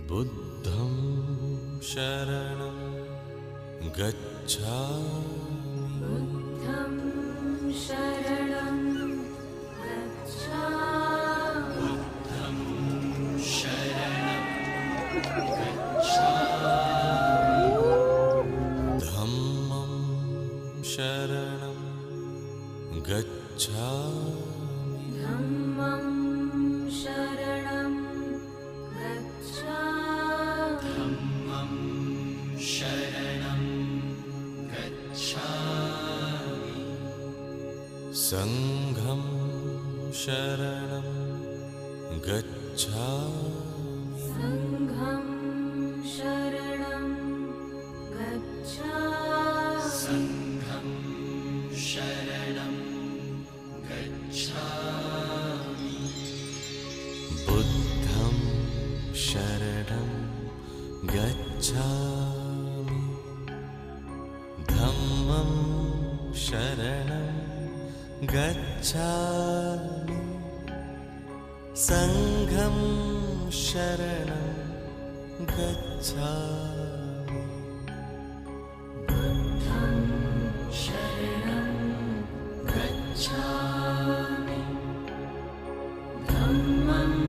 बुद्धं शरणं गच्छामि। बुद्धं शरणं गच्छामि। बुद्धं शरणं गच्छामि। धम्मं शरणं गच्छामि। धम्मं शरणं गच्छामि। धम्मं शरणं गच्छामि। संघं शरणं गच्छामि। संघं शरणं गच्छामि। संघं शरणं गच्छामि। बुद्धं शरणं गच्छामि। धम्मं शरणं गच्छामि। संघं शरणं गच्छामि।